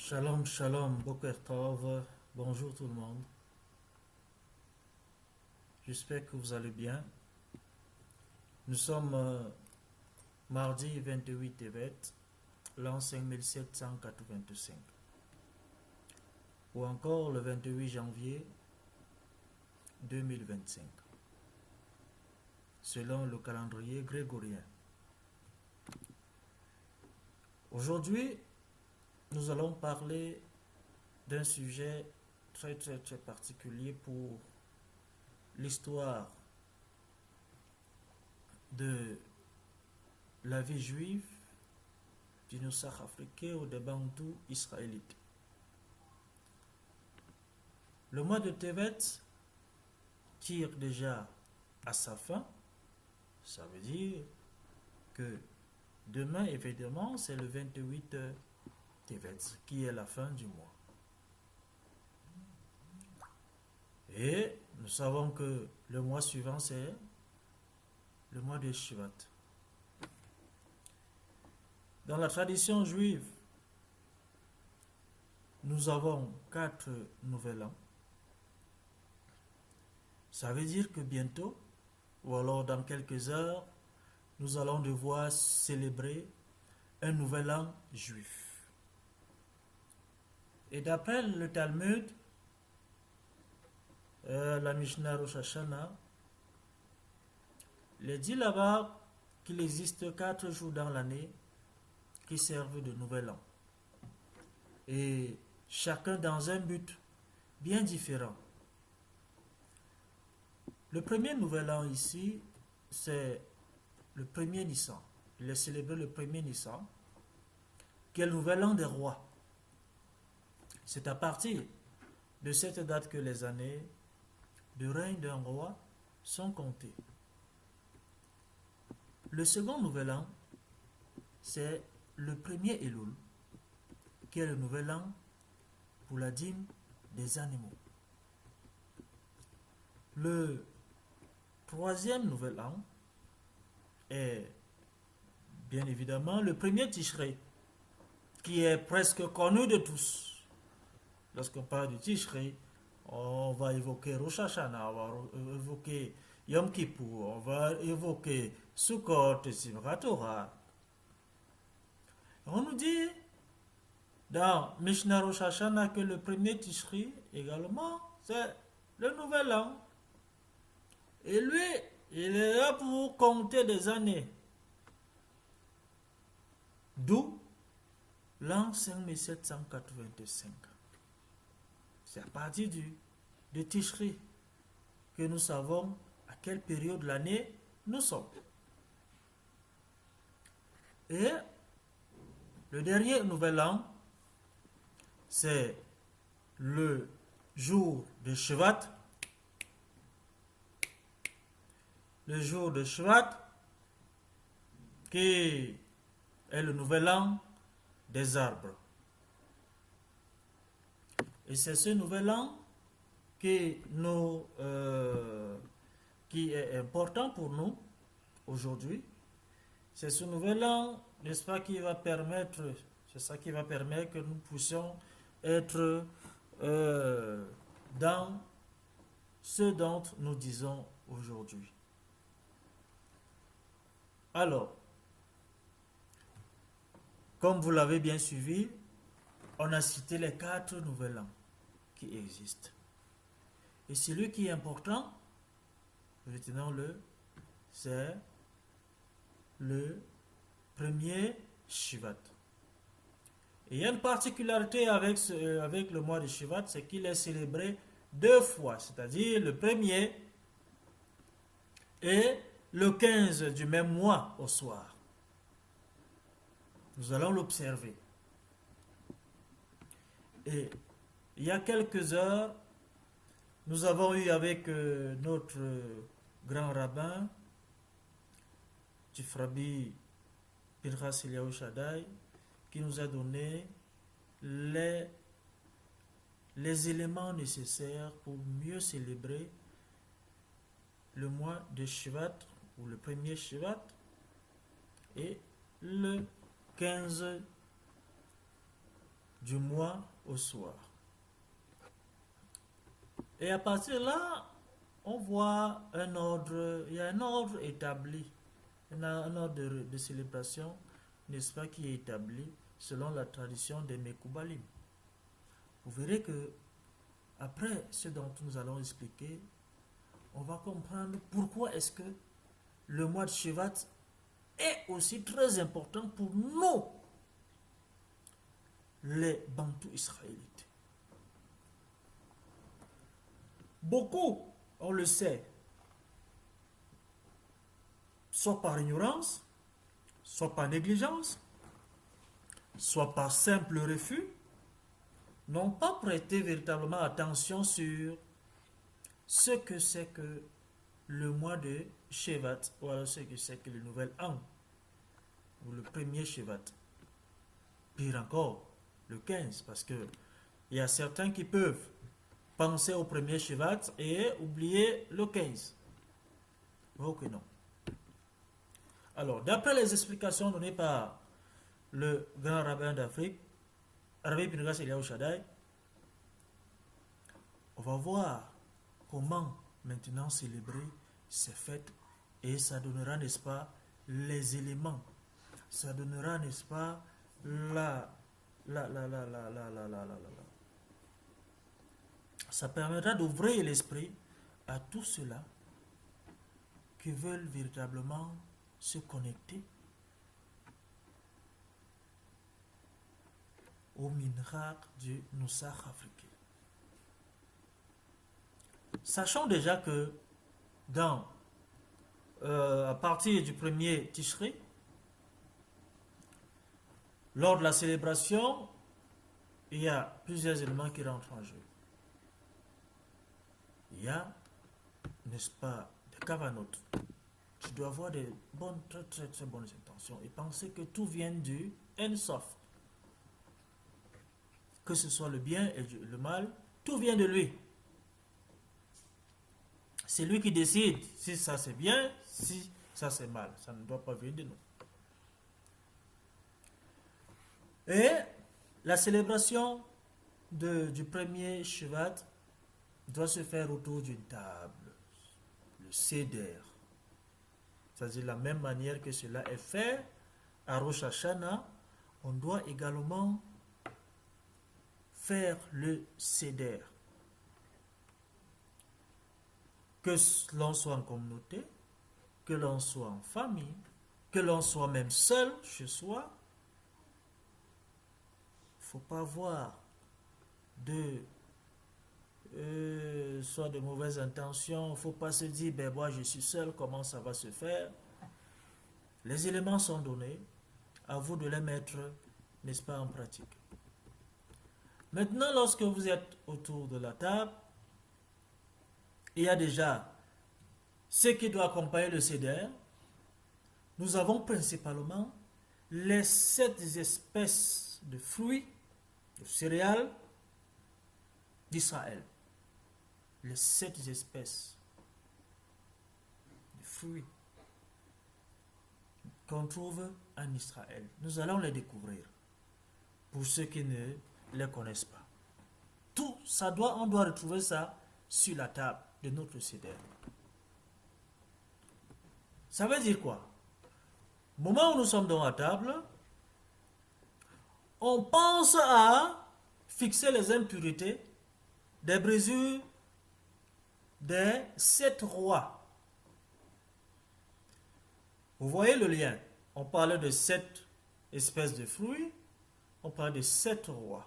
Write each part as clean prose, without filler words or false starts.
Shalom, shalom, Boker Tov, bonjour tout le monde. J'espère que vous allez bien. Nous sommes mardi 28 Tevet, l'an 5785, ou encore le 28 janvier 2025, selon le calendrier grégorien. Aujourd'hui, nous allons parler d'un sujet très particulier pour l'histoire de la vie juive du Nusach africain ou des Bantous israélites. Le mois de Tevet tire déjà à sa fin. Ça veut dire que demain, évidemment, c'est le 28 Tevet, qui est la fin du mois. Et nous savons que le mois suivant, c'est le mois de Shivat. Dans la tradition juive, nous avons 4 nouvel an. Ça veut dire que bientôt, ou alors dans quelques heures, nous allons devoir célébrer un nouvel an juif. Et d'après le Talmud, la Mishnah Rosh Hashanah, il dit là-bas qu'il existe 4 jours dans l'année qui servent de nouvel an. Et chacun dans un but bien différent. Le premier nouvel an ici, c'est le premier Nissan. Il est célébré le premier Nissan, qui est le nouvel an des rois. C'est à partir de cette date que les années de règne d'un roi sont comptées. Le second nouvel an, c'est le premier Elul, qui est le nouvel an pour la dîme des animaux. Le troisième nouvel an est bien évidemment le premier Tishrei, qui est presque connu de tous. Lorsqu'on parle du Tishrei, on va évoquer Rosh Hashanah, on va évoquer Yom Kippur, on va évoquer Sukkot et Simchat Torah. On nous dit dans Mishnah Rosh Hashanah que le premier Tishrei également, c'est le nouvel an. Et lui, il est là pour compter des années. D'où l'an 5785. C'est à partir de Tishri que nous savons à quelle période de l'année nous sommes. Et le dernier nouvel an, c'est le jour de Shvat. Le jour de Shvat, qui est le nouvel an des arbres. Et c'est ce nouvel an qui est important pour nous aujourd'hui. C'est ce nouvel an, n'est-ce pas, qui va permettre, c'est ça qui va permettre que nous puissions être dans ce dont nous disons aujourd'hui. Alors, comme vous l'avez bien suivi, on a cité les 4 nouvel an qui existent. Et celui qui est important, retenons-le, c'est le premier Shivat. Et il y a une particularité avec le mois de Shivat, c'est qu'il est célébré 2 fois, c'est-à-dire le premier et le 15 du même mois au soir. Nous allons l'observer. Et il y a quelques heures, nous avons eu avec notre grand rabbin, Tifrabi Pinchas Eliyahu Shaddai, qui nous a donné les éléments nécessaires pour mieux célébrer le mois de Shivat, ou le premier Shivat, et le 15 du mois au soir. Et à partir de là, on voit un ordre, il y a un ordre établi, un ordre de célébration, n'est-ce pas, qui est établi selon la tradition des Mekoubalim. Vous verrez que, après ce dont nous allons expliquer, on va comprendre pourquoi est-ce que le mois de Shevat est aussi très important pour nous, les Bantous israélites. Beaucoup, on le sait, soit par ignorance, soit par négligence, soit par simple refus, n'ont pas prêté véritablement attention sur ce que c'est que le mois de Shevat, ou alors ce que c'est que le nouvel an, ou le premier Shevat. Pire encore, le 15, parce que il y a certains qui peuvent penser au premier Shevat et oublier le 15. Oh que non. Alors, d'après les explications données par le grand rabbin d'Afrique, Rabbi Pinchas Eliyahu Shaddai, on va voir comment maintenant célébrer ces fêtes et ça donnera, n'est-ce pas, les éléments. Ça donnera, n'est-ce pas, ça permettra d'ouvrir l'esprit à tous ceux-là qui veulent véritablement se connecter au minhag du Nusach africain. Sachons déjà que à partir du premier Tishri, lors de la célébration, il y a plusieurs éléments qui rentrent en jeu. Il y a, n'est-ce pas, des kavanotes. Tu dois avoir des bonnes, très très très bonnes intentions et penser que tout vient du En-Sof. Que ce soit le bien et le mal, tout vient de lui. C'est lui qui décide si ça c'est bien, si ça c'est mal. Ça ne doit pas venir de nous. Et la célébration du premier Shevat doit se faire autour d'une table, le Seder. C'est-à-dire de la même manière que cela est fait à Rosh Hashanah, on doit également faire le Seder. Que l'on soit en communauté, que l'on soit en famille, que l'on soit même seul chez soi, il ne faut pas avoir soit de mauvaises intentions, il ne faut pas se dire, ben moi je suis seul, comment ça va se faire? Les éléments sont donnés, à vous de les mettre, n'est-ce pas, en pratique. Maintenant, lorsque vous êtes autour de la table, il y a déjà ce qui doit accompagner le Seder. Nous avons principalement les 7 espèces de fruits, de céréales d'Israël. Les 7 espèces de fruits qu'on trouve en Israël. Nous allons les découvrir pour ceux qui ne les connaissent pas. Tout ça on doit retrouver ça sur la table de notre Seder. Ça veut dire quoi? Au moment où nous sommes dans la table, on pense à fixer les impurités des brisures des 7 rois. Vous voyez le lien? On parle de 7 espèces de fruits, on parle de 7 rois.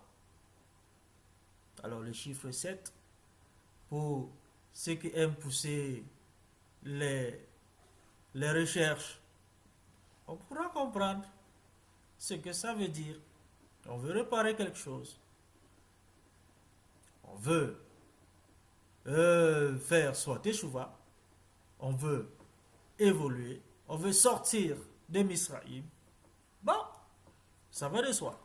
Alors le chiffre 7, pour ceux qui aiment pousser les recherches, on pourra comprendre ce que ça veut dire. On veut réparer quelque chose. On veut faire soit Teshuvah, on veut évoluer, on veut sortir de Misraïm. Bon, ça va de soi.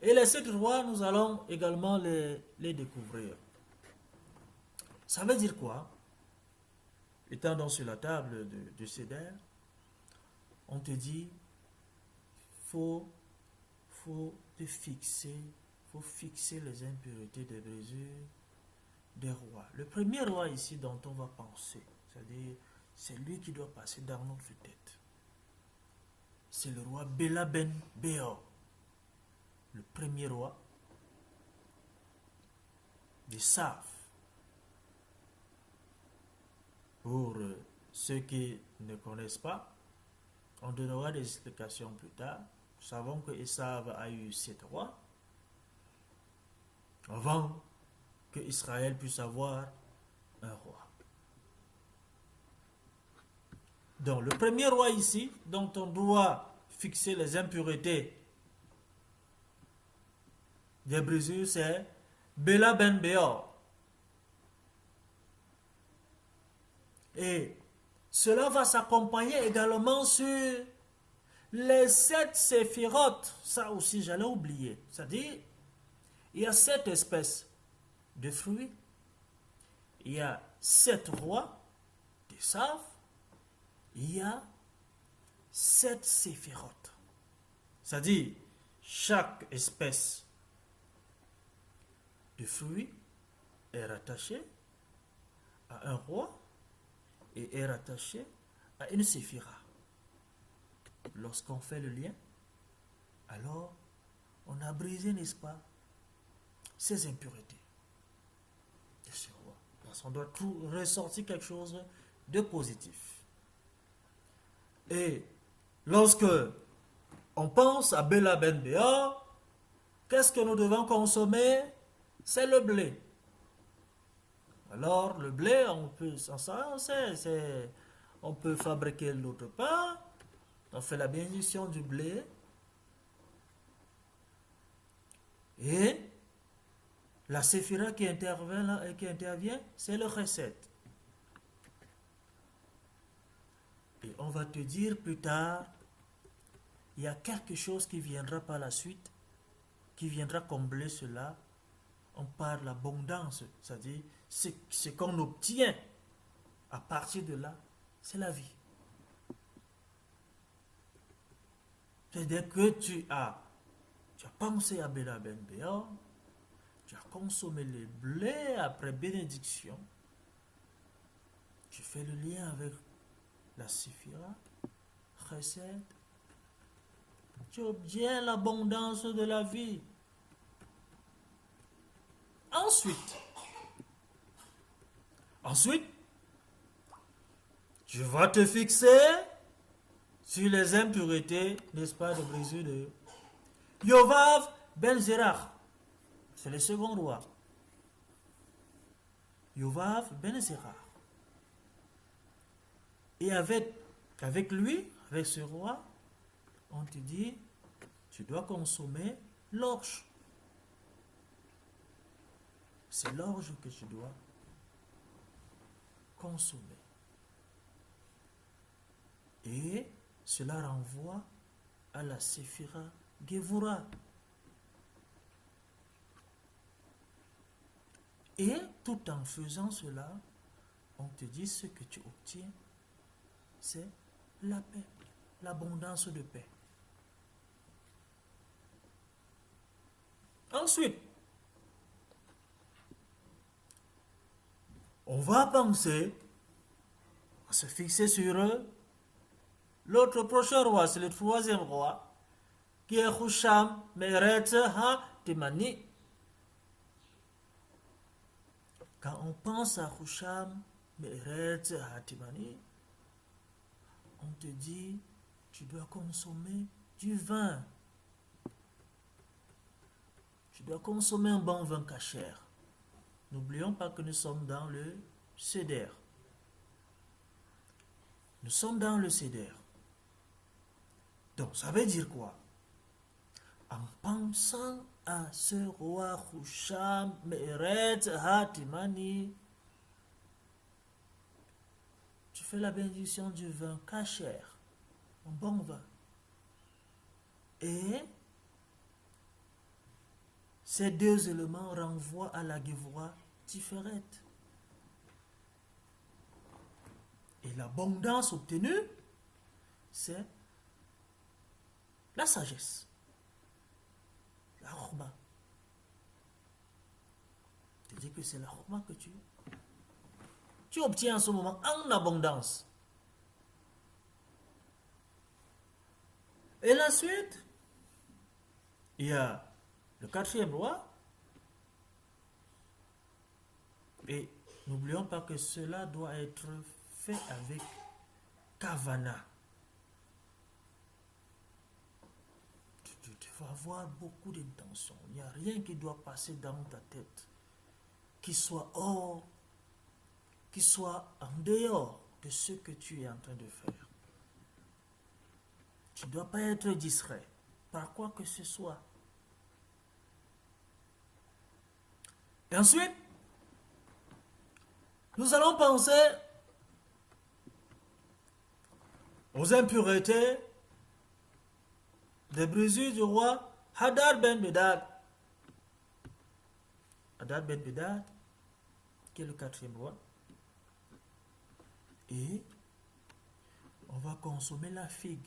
Et les 7 rois, nous allons également les découvrir. Ça veut dire quoi? Étant donc sur la table de Seder, on te dit, faut de fixer, faut fixer les impuretés des brisures des rois. Le premier roi ici dont on va penser, c'est-à-dire c'est lui qui doit passer dans notre tête. C'est le roi Bela Ben Béor, le premier roi de Saf. Pour ceux qui ne connaissent pas, on donnera des explications plus tard. Nous savons que Esav a eu 7 rois avant que Israël puisse avoir un roi. Donc le premier roi ici, dont on doit fixer les impuretés des brisures, c'est Bela Ben Béor. Et cela va s'accompagner également sur les 7 séphirotes. Ça aussi, j'allais oublier. C'est-à-dire, il y a 7 espèces de fruits. Il y a 7 rois de Saf. Il y a 7 séphirotes. C'est-à-dire, chaque espèce de fruits est rattachée à un roi et est rattaché à une séphira. Lorsqu'on fait le lien, alors on a brisé, n'est-ce pas, ces impuretés de ce roi. Parce qu'on doit tout ressortir quelque chose de positif. Et lorsque on pense à Bela Ben Béor, qu'est-ce que nous devons consommer? C'est le blé. Alors, le blé, on peut fabriquer l'autre pain, on fait la bénédiction du blé, et la séphira qui intervient, c'est le recette. Et on va te dire plus tard, il y a quelque chose qui viendra par la suite, qui viendra combler cela. On parle de l'abondance, c'est-à-dire ce qu'on obtient à partir de là, c'est la vie. C'est-à-dire que tu as pensé à Bela Ben Béor, tu as consommé le blé après bénédiction, tu fais le lien avec la séphira, recette, tu obtiens l'abondance de la vie. Ensuite, tu vas te fixer sur les impuretés, n'est-ce pas, de brisure de Yovav Ben Zerach. C'est le second roi. Yovav Ben Zerach. Et avec lui, avec ce roi, on te dit, tu dois consommer l'orge. C'est l'orge que tu dois consommer. Et cela renvoie à la séphira Gevura. Et tout en faisant cela, on te dit ce que tu obtiens, c'est la paix, l'abondance de paix. Ensuite, on va penser à se fixer sur l'autre prochain roi, c'est le troisième roi, qui est Husham Meret Ha-Temani. Quand on pense à Husham Meret Ha-Temani, on te dit, tu dois consommer du vin. Tu dois consommer un bon vin cachère. N'oublions pas que nous sommes dans le Seder. Nous sommes dans le Seder. Donc, ça veut dire quoi? En pensant à ce roi Husham Meret Ha-Temani, tu fais la bénédiction du vin cachère, un bon vin. Et ces deux éléments renvoient à la Gevura Tiferet. Et l'abondance obtenue, c'est la sagesse. La khorma. Je dis que c'est la khorma que tu obtiens en ce moment en abondance. Et ensuite, il y a le quatrième roi. Et n'oublions pas que cela doit être fait avec Kavana. Tu vas avoir beaucoup d'intentions. Il n'y a rien qui doit passer dans ta tête qui soit hors, qui soit en dehors de ce que tu es en train de faire. Tu ne dois pas être distrait par quoi que ce soit. Et ensuite, nous allons penser aux impuretés des brisures du roi Hadad ben Bedad. Hadad ben Bedad, qui est le quatrième roi. Et on va consommer la figue.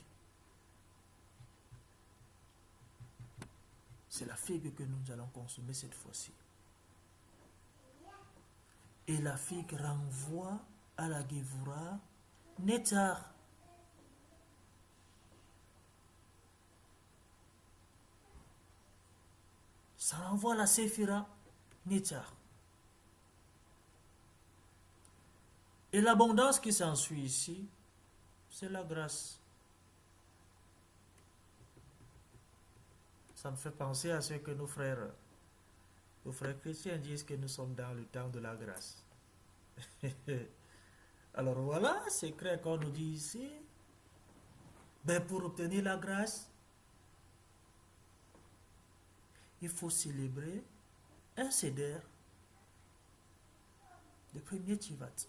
C'est la figue que nous allons consommer cette fois-ci. Et la figue renvoie à la Gévoura Nétar. Ça renvoie à la Séphira Nétar. Et l'abondance qui s'ensuit ici, c'est la grâce. Ça me fait penser à ce que nos frères chrétiens disent que nous sommes dans le temps de la grâce. Alors voilà, c'est clair qu'on nous dit ici. Mais pour obtenir la grâce, il faut célébrer un seder, le premier Tivat.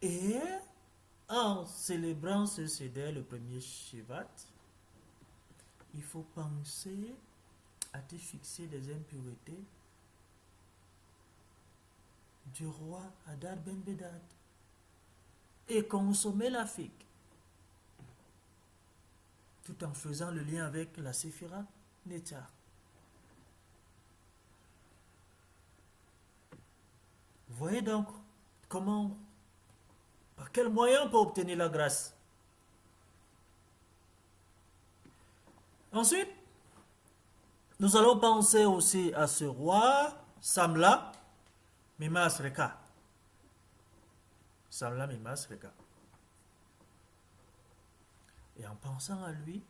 Et en célébrant ce seder, le premier Shivat, il faut penser à te fixer des impuretés du roi Hadad ben Bedad et consommer la figue, tout en faisant le lien avec la Séphira Nétar. Vous voyez donc comment, par quel moyen on peut obtenir la grâce. Ensuite, nous allons penser aussi à ce roi Samla Mimas Reka. Samla Mimas Reka. Et en pensant à lui,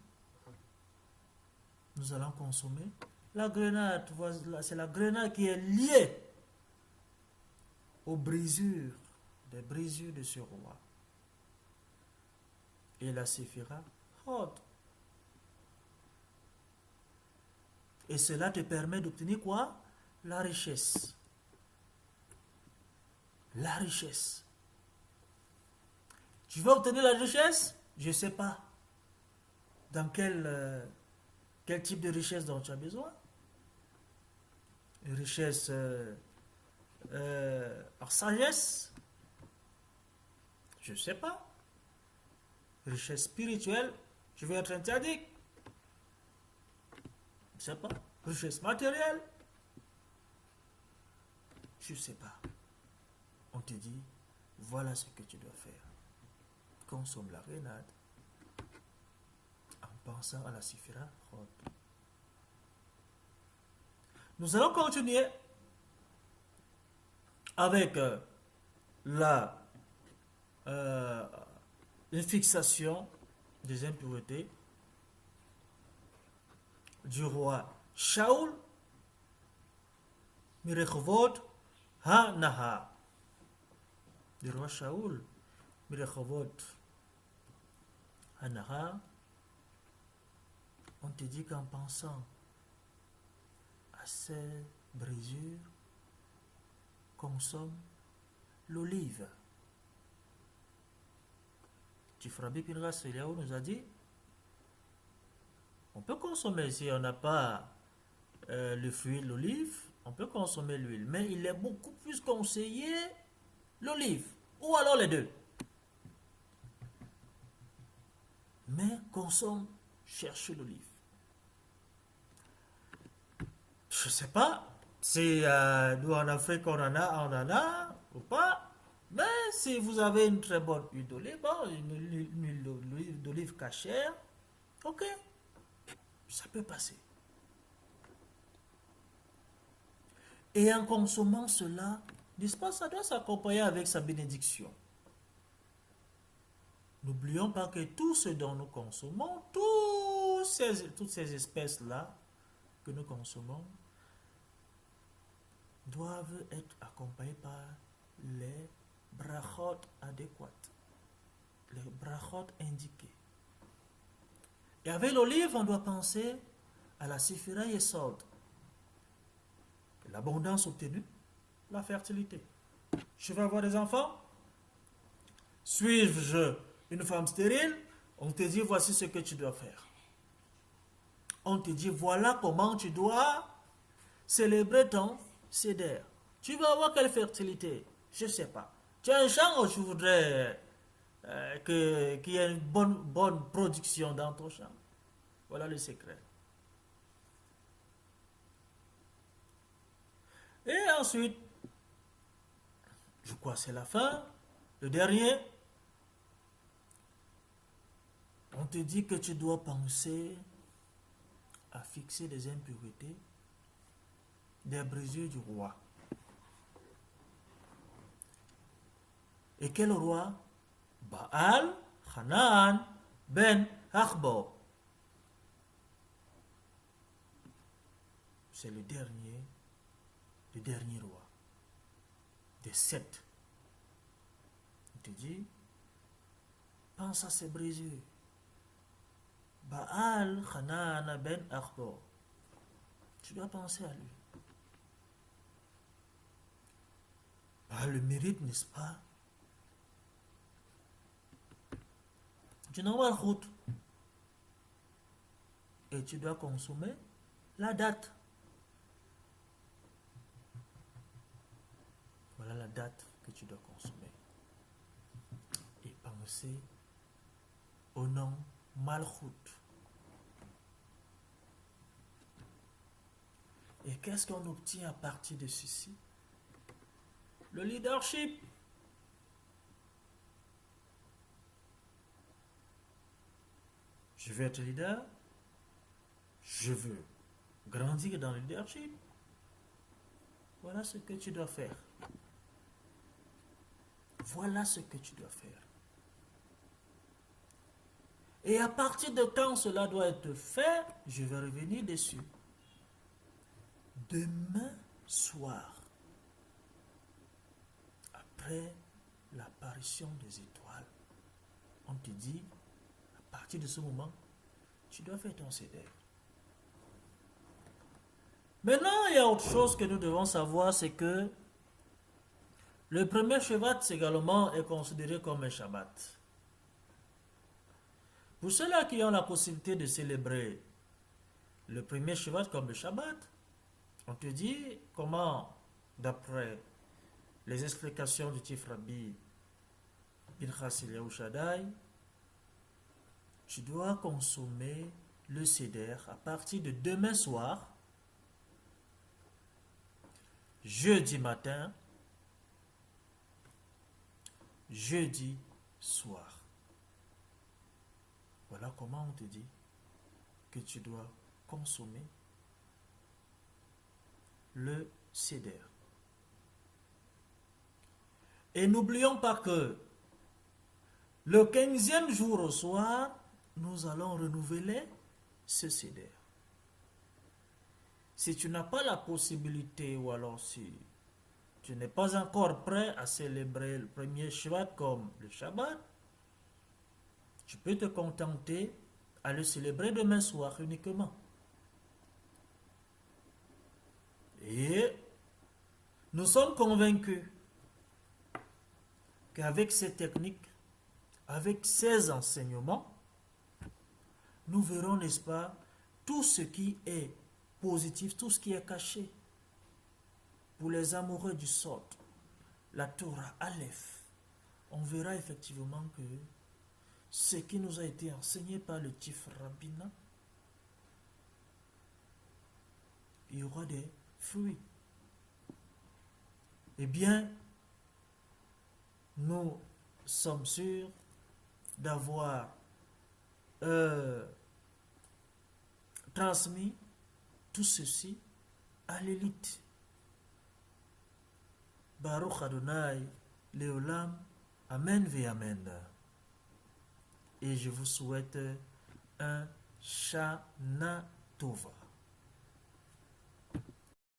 nous allons consommer la grenade. C'est la grenade qui est liée aux brisures, des brisures de ce roi. Et la Séphira Hod. Et cela te permet d'obtenir quoi? La richesse. La richesse. Tu veux obtenir la richesse? Je ne sais pas. Dans quel type de richesse dont tu as besoin? Une richesse en sagesse? Je ne sais pas. Richesse spirituelle? Je veux être interdit? Je ne sais pas. Richesse matérielle? Je ne sais pas. On te dit, voilà ce que tu dois faire. Consomme la grenade en pensant à la Séphira Hod. Nous allons continuer avec une fixation des impuretés du roi Shaul Mirechovot Ha-Naha. Du roi Shaul Mirechovot Ha-Naha. On te dit qu'en pensant à ces brisures, consomme l'olive. Tifrabi Pinras Eliaou nous a dit, on peut consommer, si on n'a pas le fruit de l'olive, on peut consommer l'huile, mais il est beaucoup plus conseillé l'olive, ou alors les deux. Mais consomme chercher l'olive. Je ne sais pas si nous en Afrique on en a ou pas. Mais si vous avez une très bonne huile d'olive, bon, une huile d'olive cachère, ok, ça peut passer. Et en consommant cela, n'est-ce pas, ça doit s'accompagner avec sa bénédiction. N'oublions pas que tout ce dont nous consommons, toutes ces espèces-là que nous consommons, doivent être accompagnées par les brachot adéquates, les brachot indiqués. Et avec l'olive, on doit penser à la Sifira Yesod, l'abondance obtenue, la fertilité. Je vais avoir des enfants. Suis-je une femme stérile? On te dit voici ce que tu dois faire. On te dit voilà comment tu dois célébrer ton Seder. Tu vas avoir quelle fertilité? Je ne sais pas. Tu as un champ où tu voudrais qu'il y ait une bonne production dans ton champ. Voilà le secret. Et ensuite, je crois que c'est la fin. Le dernier, on te dit que tu dois penser à fixer des impuretés des brisures du roi. Et quel roi? Baal Hanan ben Achbor. C'est le dernier roi des 7. Il te dit, pense à ces brisures. Baal Hanan ben Achbor. Tu dois penser à lui. Le mérite, n'est-ce pas? Tu n'envoies la route. Et tu dois consommer la date. Voilà la date que tu dois consommer. Et penser au nom Malchut. Et qu'est-ce qu'on obtient à partir de ceci? Le leadership. Je veux être leader. Je veux grandir dans le leadership. Voilà ce que tu dois faire. Voilà ce que tu dois faire. Et à partir de quand cela doit être fait, je vais revenir dessus. Demain soir, après l'apparition des étoiles, on te dit, à partir de ce moment, tu dois faire ton Seder. Maintenant, il y a autre chose que nous devons savoir, c'est que le premier Shabbat également est considéré comme un Shabbat. Pour ceux-là qui ont la possibilité de célébrer le premier Shabbat comme le Shabbat, on te dit comment, d'après les explications du Tif Rabbi Pinchas Eliyahu Shaddai, tu dois consommer le Seder à partir de demain soir, jeudi matin, jeudi soir. Voilà comment on te dit que tu dois consommer le Seder. Et n'oublions pas que le 15e jour au soir, nous allons renouveler ce Seder. Si tu n'as pas la possibilité, ou alors si tu n'es pas encore prêt à célébrer le premier Shabbat comme le Shabbat, tu peux te contenter à le célébrer demain soir uniquement. Et nous sommes convaincus qu'avec ces techniques, avec ces enseignements, nous verrons, n'est-ce pas, tout ce qui est positif, tout ce qui est caché. Pour les amoureux du Sod, la Torah Aleph, on verra effectivement que ce qui nous a été enseigné par le chief rabbinat, il y aura des fruits. Eh bien, nous sommes sûrs d'avoir transmis tout ceci à l'élite. Baruch Adonai, Léolam, Amen ve Amen. Et je vous souhaite un Shana Tova.